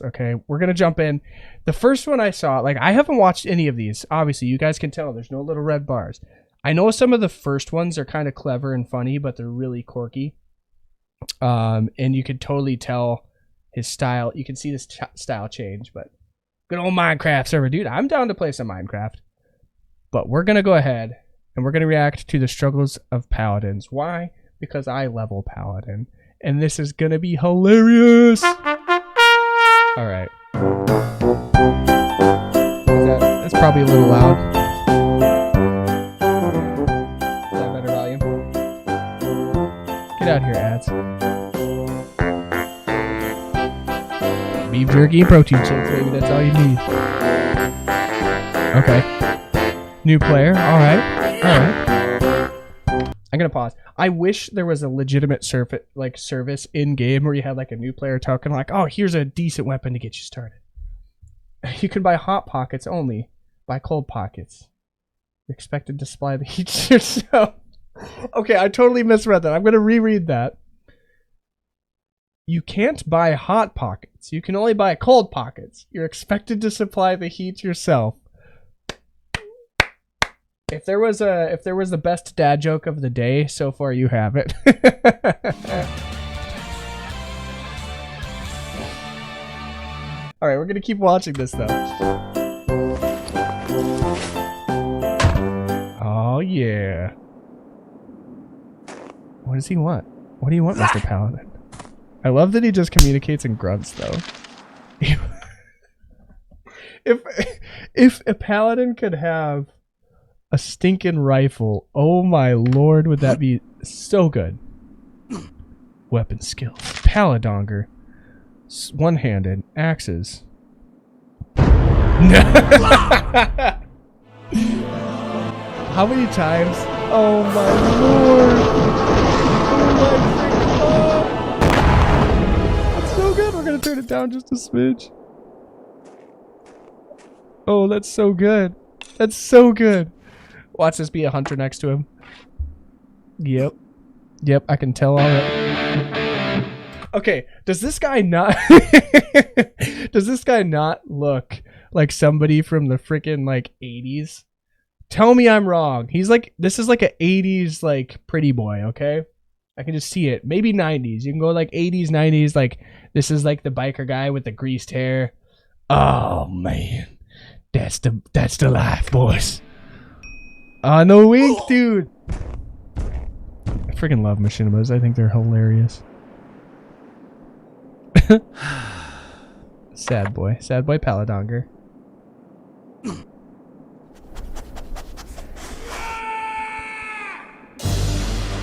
Okay, we're gonna jump in. The first one I saw, like, I haven't watched any of these. Obviously, you guys can tell there's no little red bars. I know some of the first ones are kind of clever and funny, but they're really quirky. And you could totally tell his style. You can see this style change, but good old Minecraft server, dude. I'm down to play some Minecraft. But we're gonna go ahead and we're gonna react to the struggles of paladins. Why? Because I level paladin, and this is gonna be hilarious. All right. That's probably a little loud. Is that better volume? Get out here, ads. Beef jerky and protein shakes, baby. That's all you need. Okay. New player. All right. All right. I'm gonna pause. I wish there was a legitimate service in game where you had like a new player token, like, oh, here's a decent weapon to get you started. You can buy hot pockets only. Buy cold pockets. You're expected to supply the heat yourself. Okay, I totally misread that. I'm gonna reread that. You can't buy hot pockets. You can only buy cold pockets. You're expected to supply the heat yourself. If there was the best dad joke of the day, so far you have it. All right, we're gonna keep watching this though. Oh yeah. What does he want? What do you want, Mr. Paladin? I love that he just communicates in grunts though. If a paladin could have a stinking rifle, oh my lord, would that be so good. Weapon skills. Paladonger. One-handed. Axes. How many times? Oh my lord. Oh my freaking god. That's so good. We're gonna turn it down just a smidge. Oh, that's so good. That's so good. Watch this be a hunter next to him. Yep. Yep, I can tell already. Okay, does this guy not look like somebody from the freaking like 80s? Tell me I'm wrong. He's like, this is like a 80s like pretty boy, okay? I can just see it. Maybe 90s. You can go like 80s, 90s, like this is like the biker guy with the greased hair. Oh man. That's the life, boys. No wink, dude. I freaking love machinimas. I think they're hilarious. Sad boy Paladonger.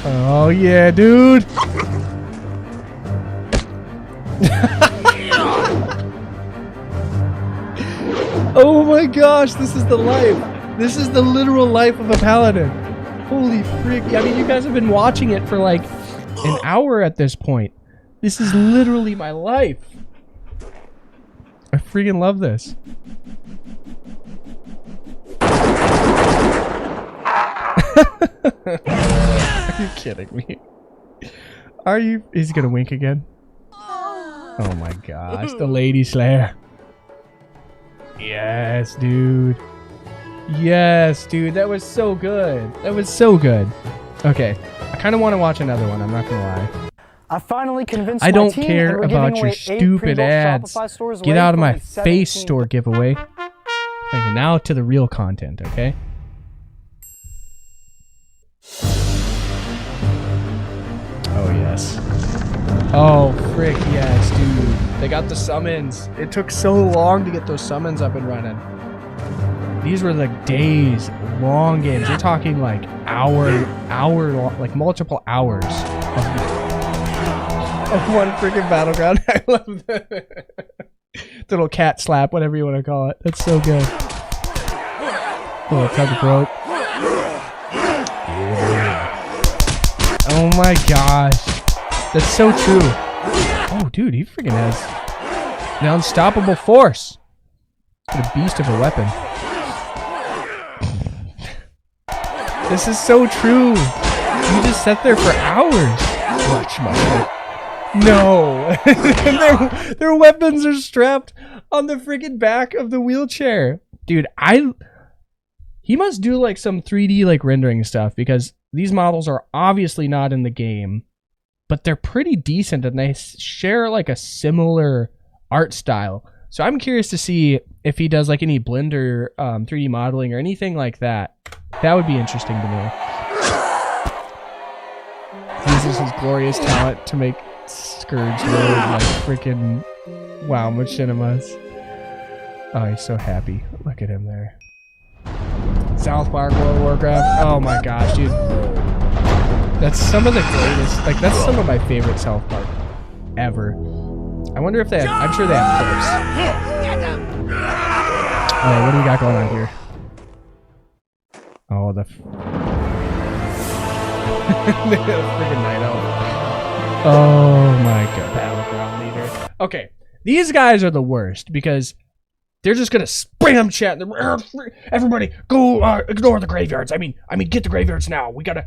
Oh yeah, dude. Oh my gosh, this is the life. This is the literal life of a paladin. Holy frick. I mean, you guys have been watching it for like an hour at this point. This is literally my life. I freaking love this. Are you kidding me? Are you? He's gonna wink again. Oh my gosh, the Lady Slayer. Yes, dude. Yes, dude, that was so good. That was so good. Okay, I kind of want to watch another one, I'm not gonna lie. I finally convinced I don't my team care about your stupid ads. Get out of my face store giveaway. Okay, now to the real content, okay? Oh, yes. Oh, frick, yes, dude. They got the summons. It took so long to get those summons up and running. These were like days long games. You're talking like hour long, like multiple hours of one freaking battleground. I love that. Little cat slap, whatever you want to call it. That's so good. Oh, tug of rope. Yeah. Oh my gosh. That's so true. Oh, dude, he freaking has an unstoppable force. What a beast of a weapon. This is so true. You just sat there for hours. Watch my No. their weapons are strapped on the freaking back of the wheelchair. Dude, he must do like some 3D like rendering stuff, because these models are obviously not in the game, but they're pretty decent and they share like a similar art style. So I'm curious to see if he does like any Blender 3D modeling or anything like that. That would be interesting to know. He uses his glorious talent to make Scourge load like freaking wow machinimas. Oh, he's so happy. Look at him there. South Park World of Warcraft. Oh my gosh, dude. That's some of the greatest, like that's some of my favorite South Park ever. I wonder if they have, I'm sure they have clips. Alright, what do we got going on here? Oh, the freaking night elf. Oh my god, battleground leader. Okay, these guys are the worst because they're just gonna spam chat. Everybody, go ignore the graveyards. I mean, get the graveyards now. We gotta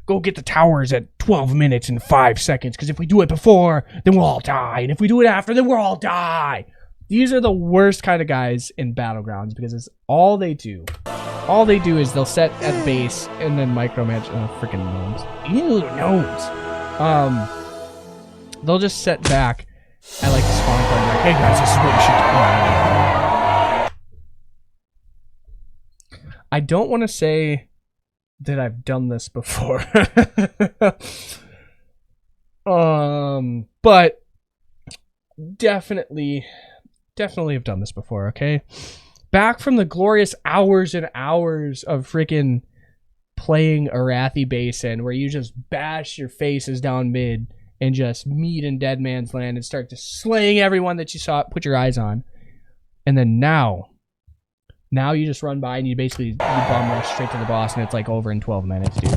go get the towers at 12 minutes and 5 seconds. Because if we do it before, then we'll all die, and if we do it after, then we'll all die. These are the worst kind of guys in Battlegrounds because it's all they do. All they do is they'll set at base and then micromanage. Oh, freaking gnomes! Ew, gnomes. They'll just set back at like the spawn point, like, hey guys, this is what you should do. I don't want to say that I've done this before. But definitely have done this before, okay? Back from the glorious hours and hours of freaking playing Arathi Basin, where you just bash your faces down mid and just meet in dead man's land and start just slaying everyone that you saw, put your eyes on. And then now you just run by and you basically bomb rush straight to the boss, and it's like over in 12 minutes, dude.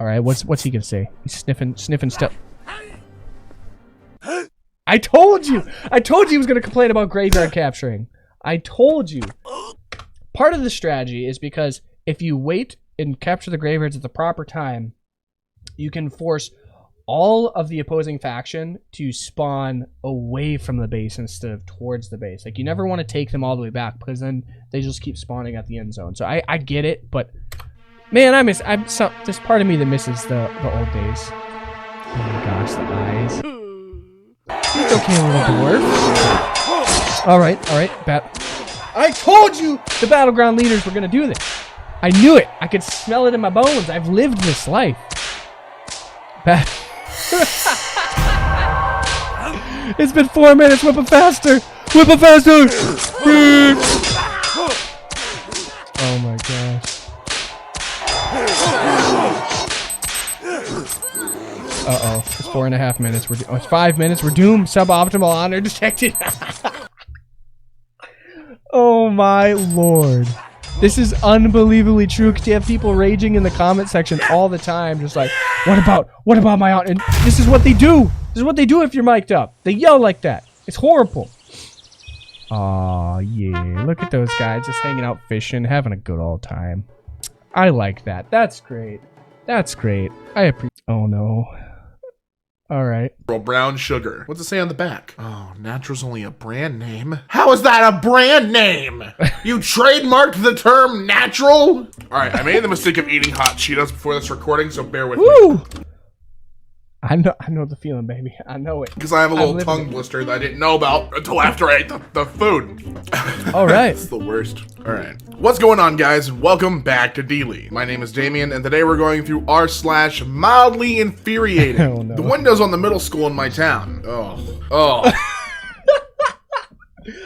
All right, what's he gonna say? He's sniffing stuff. I told you he was gonna complain about graveyard capturing. I told you. Part of the strategy is because if you wait and capture the graveyards at the proper time, you can force all of the opposing faction to spawn away from the base instead of towards the base. Like, you never want to take them all the way back because then they just keep spawning at the end zone. So I get it, but man, there's part of me that misses the old days. Oh my gosh, the eyes. It's okay, little dwarf. All right, I told you the battleground leaders were gonna do this. I knew it. I could smell it in my bones. I've lived this life. It's been 4 minutes. Whip it faster. Whip it faster. Oh my gosh. Uh-oh. It's 4.5 minutes. It's 5 minutes. We're doomed. Suboptimal honor detected. Oh my lord. This is unbelievably true, because you have people raging in the comment section all the time, just like, what about my aunt? And this is what they do. This is what they do if you're mic'd up. They yell like that. It's horrible. Aw, yeah. Look at those guys just hanging out fishing, having a good old time. I like that. That's great. That's great. I appreciate. Oh no. All right. Brown sugar. What's it say on the back? Oh, Natural's only a brand name. How is that a brand name? You trademarked the term natural? All right, I made the mistake of eating hot Cheetos before this recording, so bear with me. I know the feeling, baby. I know it. Because I have a little tongue blister that I didn't know about until after I ate the food. All right. It's the worst. All right. What's going on, guys? Welcome back to D-Lee. My name is Damien, and today we're going through r/mildly infuriating. Oh, no. The windows on the middle school in my town. Oh.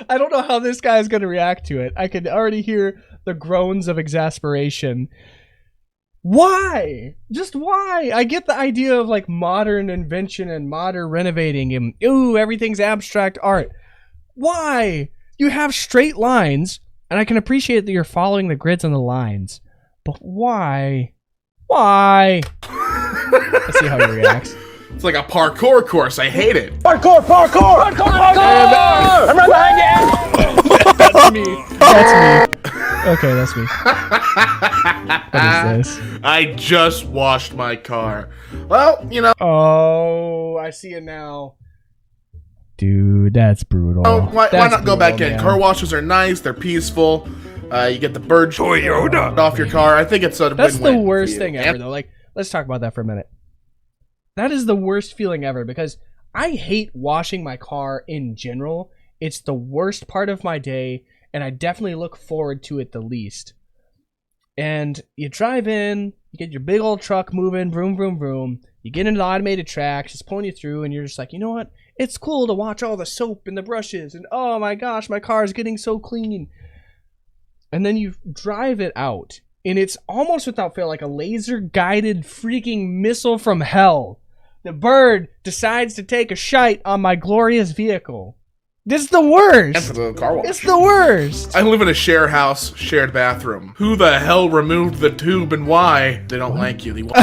I don't know how this guy is going to react to it. I can already hear the groans of exasperation. Why? Just why? I get the idea of like modern invention and modern renovating and ooh, everything's abstract art. Why? You have straight lines, and I can appreciate that you're following the grids on the lines. But why? Why? Let's see how he reacts. It's like a parkour course. I hate it. Parkour! I'm right behind you! That's me. Okay, that's me. What is this? I just washed my car. Well, you know. Oh, I see it now. Dude, that's brutal. Oh, why not go back in? Man. Car washes are nice. They're peaceful. You get the bird Toyota off your car. I think it's a That's win-win the for worst you. thing ever, though. Like, let's talk about that for a minute. That is the worst feeling ever because I hate washing my car in general. It's the worst part of my day, and I definitely look forward to it the least. And you drive in, you get your big old truck moving, vroom, vroom, vroom. You get into the automated tracks, it's pulling you through, and you're just like, you know what? It's cool to watch all the soap and the brushes, and oh my gosh, my car is getting so clean. And then you drive it out, and it's almost without fail like a laser-guided freaking missile from hell. The bird decides to take a shite on my glorious vehicle. This is the worst. And for the car wash. It's the worst. I live in a share house, shared bathroom. Who the hell removed the tube and why? They don't like you. They want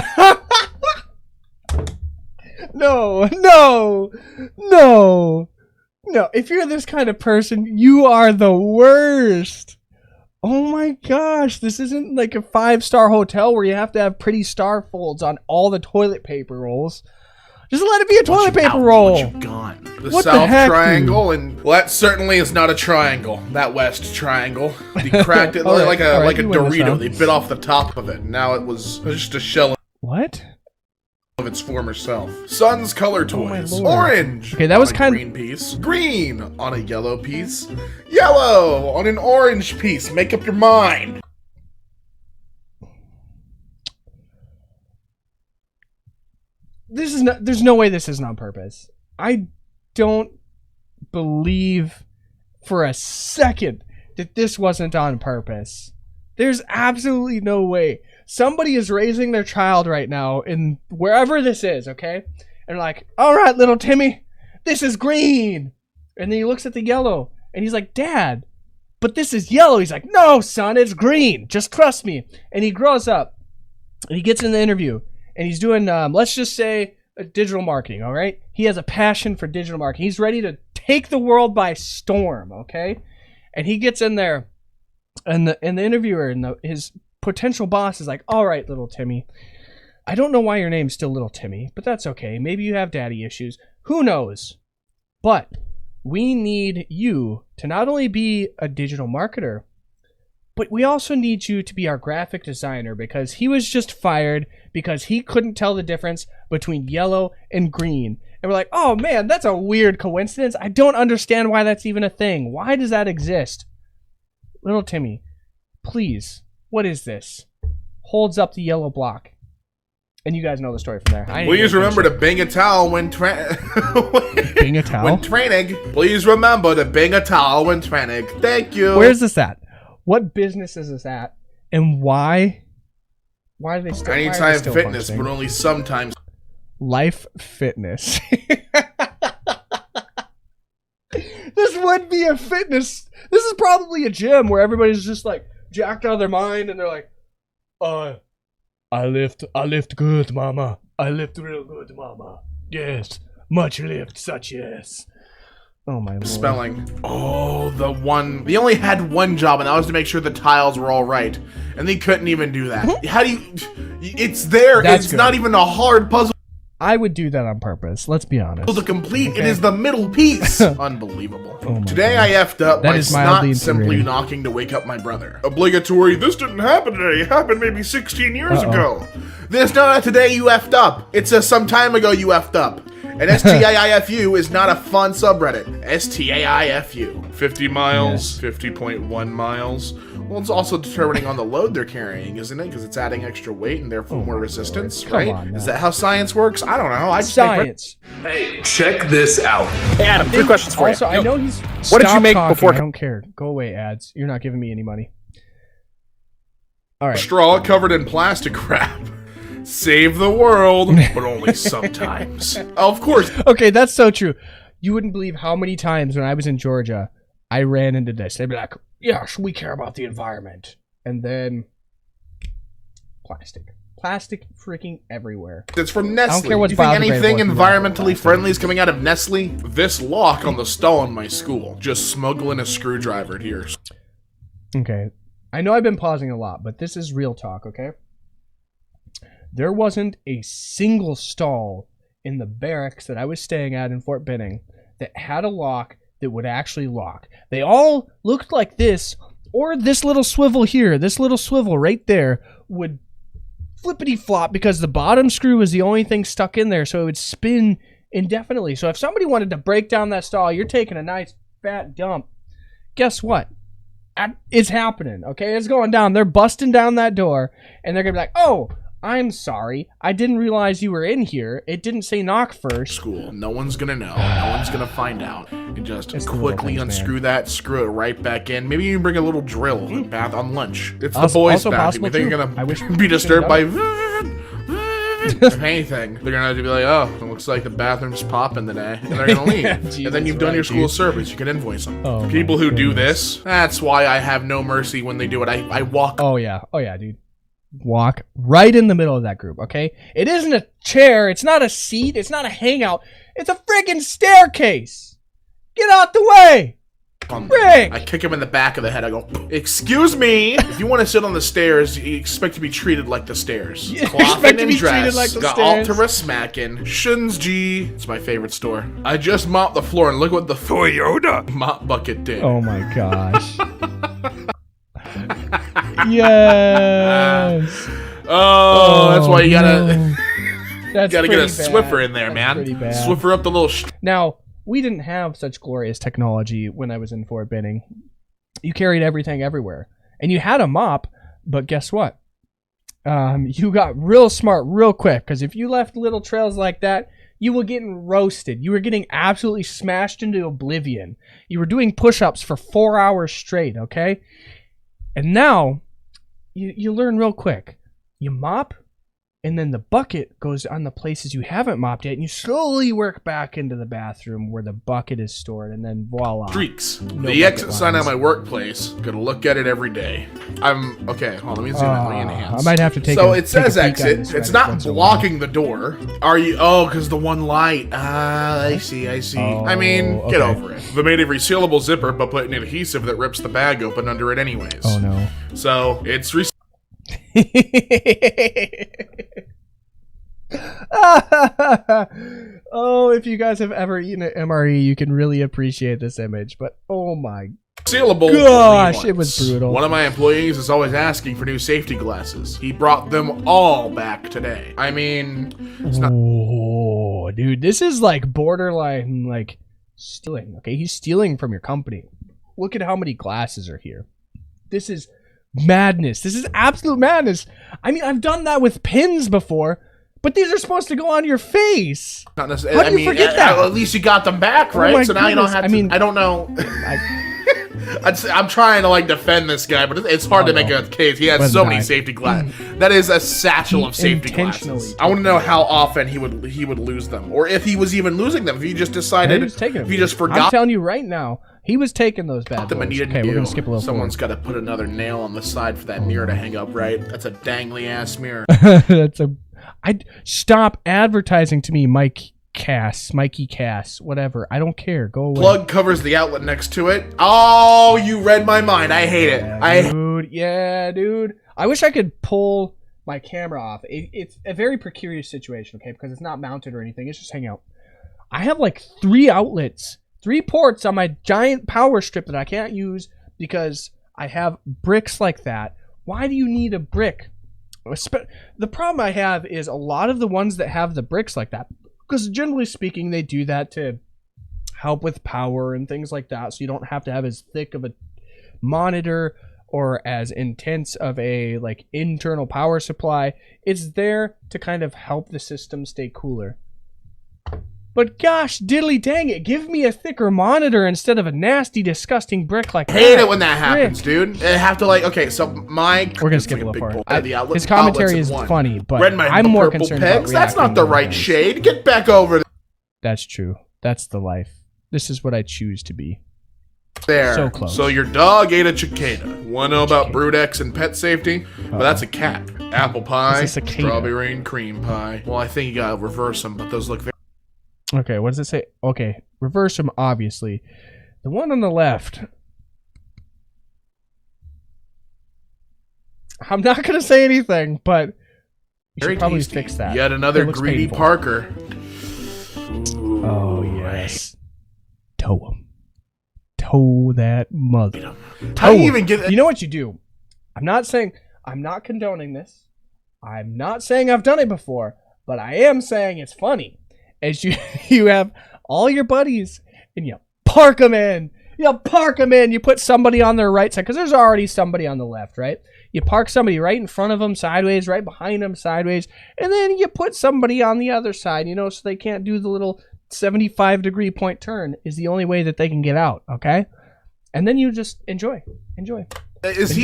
No. If you're this kind of person, you are the worst. Oh my gosh, this isn't like a 5-star hotel where you have to have pretty star folds on all the toilet paper rolls. Just let it be a toilet paper roll. What you got? The What the South heck, Triangle, and well, that certainly is not a triangle. That West Triangle. They cracked it All right, like a all right, like a you win this Dorito. round. They bit off the top of it. Now it was just a shell What? of its former self. Sun's color Oh my toys. lord. Orange. Okay, that was on a kind- green piece. Green on a yellow piece. Yellow on an orange piece. Make up your mind. This is not, there's no way this isn't on purpose. I don't believe for a second that this wasn't on purpose. There's absolutely no way. Somebody is raising their child right now in wherever this is, okay? And like, all right, little Timmy, this is green. And then he looks at the yellow and he's like, Dad, but this is yellow. He's like, no, son, it's green. Just trust me. And he grows up and he gets in the interview and he's doing, let's just say, digital marketing, all right? He has a passion for digital marketing. He's ready to take the world by storm, okay? And he gets in there and the interviewer and his potential boss is like, all right, little Timmy, I don't know why your name's still Little Timmy, but that's okay. Maybe you have daddy issues. Who knows? But we need you to not only be a digital marketer, but we also need you to be our graphic designer because he was just fired because he couldn't tell the difference between yellow and green. And we're like, oh man, that's a weird coincidence. I don't understand why that's even a thing. Why does that exist? Little Timmy, please, what is this? Holds up the yellow block. And you guys know the story from there. Please remember to bang a towel when Bang a towel? when training. Please remember to bang a towel when training. Thank you. Where's this at? What business is this at? And why? Why are they still? Anytime fitness, but only sometimes. Life Fitness. This would be a fitness. This is probably a gym where everybody's just like jacked out of their mind and they're like, I lift good, mama. I lift real good, mama. Yes, much lift, such yes. Oh my lord. Spelling. Oh, they only had one job, and that was to make sure the tiles were all right. And they couldn't even do that. How do you... It's there. That's it's good. not even a hard puzzle I would do that on purpose. Let's be honest. to complete. Okay. It is the middle piece. Unbelievable. Oh my Today gosh. I effed up That by is mildly not simply infuriating. knocking to wake up my brother. Obligatory, this didn't happen today. It happened maybe 16 years ago. This not today you effed up. It says some time ago you effed up. And STAIFU is not a fun subreddit. STAIFU. 50 miles, 50.1 miles. Well, it's also determining on the load they're carrying, isn't it? Because it's adding extra weight and therefore more resistance, Come right? on now. Is that how science works? I don't know. I just Science. Hey, check this out. Hey, Adam, 3 questions for Also, you. I know he's. What did you Stop make talking. before- I don't care. Go away, ads. You're not giving me any money. All right. straw covered in plastic wrap. Save the world, but only sometimes. Of course. Okay, that's so true. You wouldn't believe how many times when I was in Georgia, I ran into this. They'd be like, "Yes, we care about the environment," and then plastic freaking everywhere. It's from Nestle. care what's Do you think biodegradable anything if you want environmentally plastic. friendly is coming out of Nestle? This lock on the stall in my school. Just smuggling a screwdriver here. Okay, I know I've been pausing a lot, but this is real talk, okay? There wasn't a single stall in the barracks that I was staying at in Fort Benning that had a lock that would actually lock. They all looked like this, or this little swivel here, this little swivel right there would flippity flop because the bottom screw was the only thing stuck in there, so it would spin indefinitely. So if somebody wanted to break down that stall, you're taking a nice fat dump. Guess what? It's happening, okay? It's going down. They're busting down that door, and they're gonna be like, "Oh, I'm sorry. I didn't realize you were in here. It didn't say knock first." School. No one's gonna know. No one's gonna find out. And just quickly unscrew that, screw it right back in. Maybe you bring a little drill in the bath on lunch. It's the boys' bathroom. You think you're gonna be disturbed by if anything, they're gonna be like, "Oh, it looks like the bathroom's popping today," and they're gonna leave. Jesus, and then you've done your school service. You can invoice them. Oh, people who do this, that's why I have no mercy when they do it. I walk. Oh yeah, dude. Walk right in the middle of that group, okay? It isn't a chair. It's not a seat. It's not a hangout. It's a friggin' staircase. Get out the way. Rick! I kick him in the back of the head. I go, "Excuse me. If you want to sit on the stairs, you expect to be treated like the stairs. Clothing and dress. Like got Altera smacking. Shunsji. It's my favorite store. I just mopped the floor and look what the Toyota mop bucket did." Oh my gosh. Yes. Oh, that's why you gotta That's gotta get a pretty bad. Swiffer in there, man. Swiffer up the little. Now, we didn't have such glorious technology when I was in Fort Benning. You carried everything everywhere, and you had a mop. But guess what? You got real smart real quick, because if you left little trails like that, you were getting roasted. You were getting absolutely smashed into oblivion. You were doing push-ups for 4 hours straight. Okay. And now, you learn real quick. You mop, and then the bucket goes on the places you haven't mopped yet, and you slowly work back into the bathroom where the bucket is stored, and then voila. Streaks. The exit sign at my workplace. Gotta look at it every day. Okay, hold on, let me zoom in. Let me enhance. I might have to take So it says exit. It's not blocking the door. Are you? Oh, because the one light. Ah, I see. Oh, I mean, get over it. They made a resealable zipper, but put an adhesive that rips the bag open under it anyways. Oh no. So it's Oh, if you guys have ever eaten an MRE, you can really appreciate this image. But oh my sealable. Gosh, it was brutal. One of my employees is always asking for new safety glasses. He brought them all back today. I mean, it's not. Oh, dude, this is like borderline like stealing. Okay, he's stealing from your company. Look at how many glasses are here. This is madness. This is absolute madness. I mean, I've done that with pins before, but these are supposed to go on your face. Not necessarily. How do you forget that? At least you got them back, right? Oh so now you don't have to. I mean, I don't know. I'm trying to like defend this guy, but it's hard to make a case. He has so many safety glasses. That is a satchel of safety glasses. I want to know how often he would lose them, or if he was even losing them. If he just decided, if he just forgot. I'm telling you right now, he was taking those bad boys. Okay, we're gonna skip a little. Someone's got to put another nail on the side for that mirror to hang up, right? That's a dangly ass mirror. Stop advertising to me, Mikey Cass, whatever. I don't care. Go away. Plug covers the outlet next to it. Oh, you read my mind. I hate it. Dude. I wish I could pull my camera off. It's a very precarious situation, okay, because it's not mounted or anything. It's just hanging out. I have like 3 outlets, 3 ports on my giant power strip that I can't use because I have bricks like that. Why do you need a brick? The problem I have is a lot of the ones that have the bricks like that, because generally speaking, they do that to help with power and things like that, so you don't have to have as thick of a monitor or as intense of a like internal power supply. It's there to kind of help the system stay cooler. But gosh, diddly dang it, give me a thicker monitor instead of a nasty, disgusting brick like that. I hate it when that happens, dude. I have to like, okay, so we're gonna skip a little part. His commentary is funny, but I'm more concerned about reacting. That's not the right shade. Get back over there. That's true. That's the life. This is what I choose to be. There. So close. So your dog ate a cicada. Want to know about brood X and pet safety? Well, that's a cat. Apple pie, strawberry and cream pie. Well, I think you gotta reverse them, but those look very... Okay, what does it say? Okay, reverse them, obviously. The one on the left. I'm not gonna say anything, but you Very should probably tasty. fix that. Yet another It looks greedy painful. Parker. Ooh, Oh yes. Toe him. Toe that mother. How do you even get? You know what you do? I'm not condoning this. I'm not saying I've done it before, but I am saying it's funny. As you have all your buddies and you park them in. You put somebody on their right side because there's already somebody on the left, right? You park somebody right in front of them sideways, right behind them sideways, and then you put somebody on the other side, so they can't do the little 75-degree point turn is the only way that they can get out, okay? And then you just enjoy. Is enjoy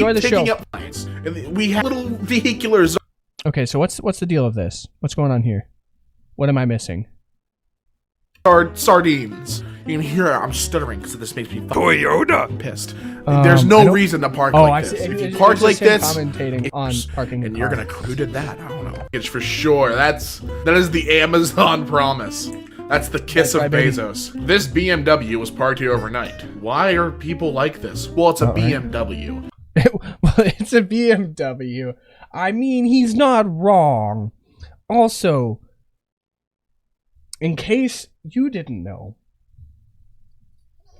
he the picking show. up lines? We have little vehicular zones. Okay, so what's the deal of this? What's going on here? What am I missing? Sardines. You can hear I'm stuttering because this makes me Toyota. pissed. There's no reason to park like I this. see. If you It's park just like him this, commentating on parking the and you're car. gonna who did that? I don't know. It's for sure. That is the Amazon promise. That's the kiss That's of right, baby. Bezos. This BMW was parked here overnight. Why are people like this? Well, it's a BMW. Well, it's a BMW. I mean, he's not wrong. Also, in case you didn't know,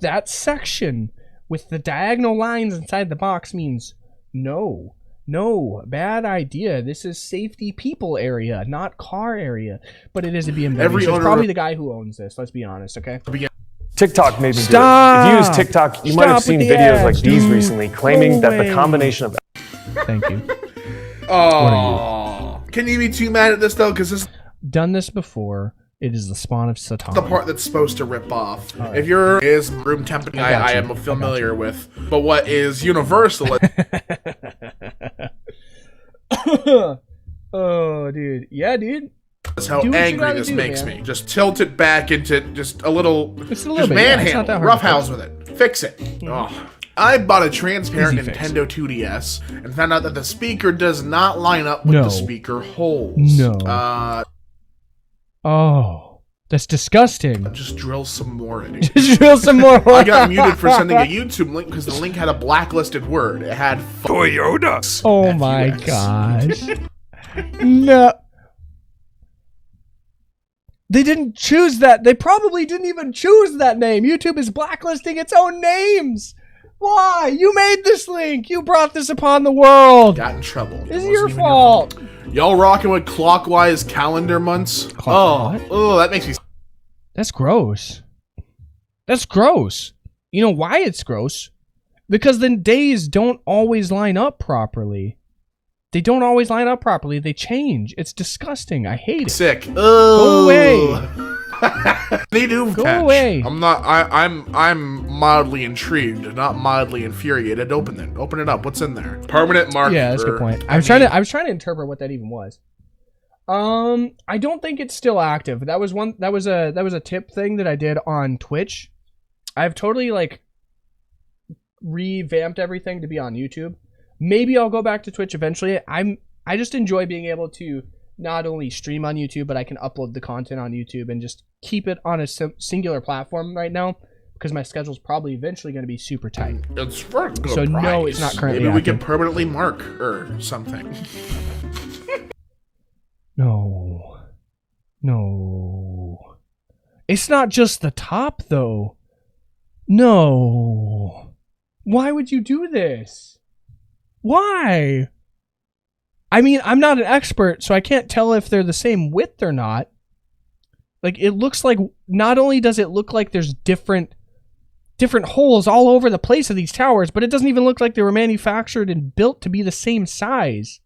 that section with the diagonal lines inside the box means no, bad idea. This is safety people area, not car area. But it is a BMW. Every So it's owner probably the guy who owns this. Let's be honest, okay? TikTok made me Stop! do it. If you use TikTok, you might have Stop seen with the videos ads, like these dude. recently claiming Go that the away. combination of Thank you. Oh, can you be too mad at this though? Because this is Done this before. It is the spawn of Satan. the part that's supposed to rip off. All right. If you're is room temperature, I got I you. am familiar with. But what is universal? Oh, dude. Yeah, dude. Is how Do what you angry gotta this do, makes man. me. Just tilt it back into just a little, Just a little just bit, yeah, it's not manhandle, that hard to roughhouse with it, fix it. Oh. I bought a transparent Easy fix. Nintendo 2DS and found out that the speaker does not line up with No. the speaker holes. No. Oh, that's disgusting. Just drill some more in it. Just drill some more. I got muted for sending a YouTube link because the link had a blacklisted word. It had Toyota. Oh my FUX. gosh. No. They didn't choose that. They probably didn't even choose that name. YouTube is blacklisting its own names. Why? You made this link. You brought this upon the world. Got in trouble. It's It your wasn't even fault. Y'all rocking with clockwise calendar months? What? Oh, that makes me. That's gross. That's gross. You know why it's gross? Because the days don't always line up properly. They don't always line up properly. They change. It's disgusting. I hate it. Sick. Go away. They do. Go catch. away. I'm not. I'm mildly intrigued, not mildly infuriated. Open it. Open it up. What's in there? Permanent marker. Yeah, that's a good point. I was trying to interpret what that even was. I don't think it's still active. That was a tip thing that I did on Twitch. I've totally revamped everything to be on YouTube. Maybe I'll go back to Twitch eventually. I just enjoy being able to not only stream on YouTube, but I can upload the content on YouTube and just keep it on a singular platform right now because my schedule's probably eventually going to be super tight. It's for a good So, price. no, it's not currently Maybe we can active. permanently mark or something. No. It's not just the top, though. No. Why would you do this? Why? I mean, I'm not an expert, so I can't tell if they're the same width or not. It looks like, not only does it look like there's different holes all over the place of these towers, but it doesn't even look like they were manufactured and built to be the same size.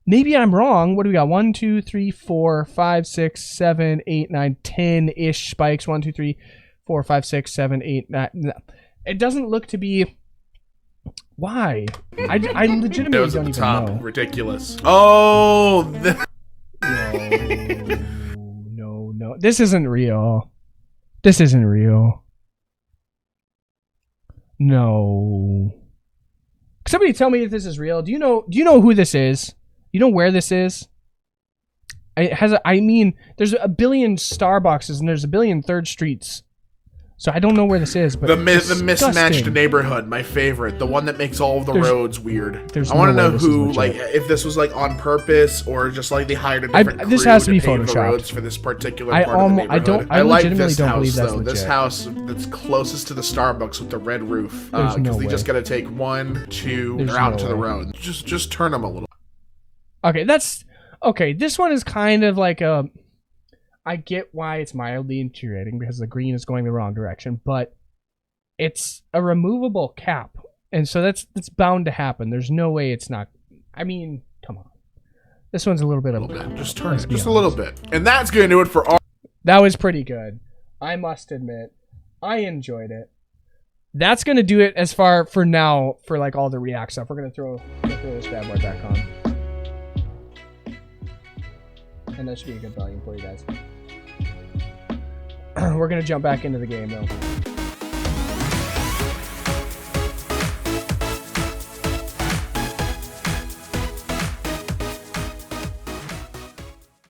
Maybe I'm wrong. What do we got? 1, 2, 3, 4, 5, 6, 7, 8, 9, 10-ish spikes. 1, 2, 3, 4, 5, 6, 7, 8, 9. No. It doesn't look to be. Why? I legitimately Those don't at the even top. know. Ridiculous. Oh. No. This isn't real. No. Somebody tell me if this is real. Do you know who this is? You know where this is? There's a billion Starbucks and there's a billion 3rd Streets. So I don't know where this is, but The it's mismatched disgusting. neighborhood, my favorite. The one that makes all of the roads weird. there's I want to no way know this is who, legit. like, if this was like on purpose or just like they hired a different this crew has to be pave the photoshopped. roads for this particular I part of the neighborhood. I like legitimately this don't house believe that's though. This legit. house that's closest to the Starbucks with the red roof. There's Because no they just way. gotta take 1, 2, There's they're out no into the way. road. Just turn them a little. Okay, this one is kind of like a. I get why it's mildly infuriating because the green is going the wrong direction, but it's a removable cap, and so that's bound to happen. There's no way it's not. I mean, come on. This one's a little bit. Just turn Let's it, be just a little honest. bit. And that's gonna do it for our. That was pretty good. I must admit, I enjoyed it. That's gonna do it as far for now for like all the React stuff. We're gonna throw this bad boy back on. And that should be a good volume for you guys. We're gonna jump back into the game though.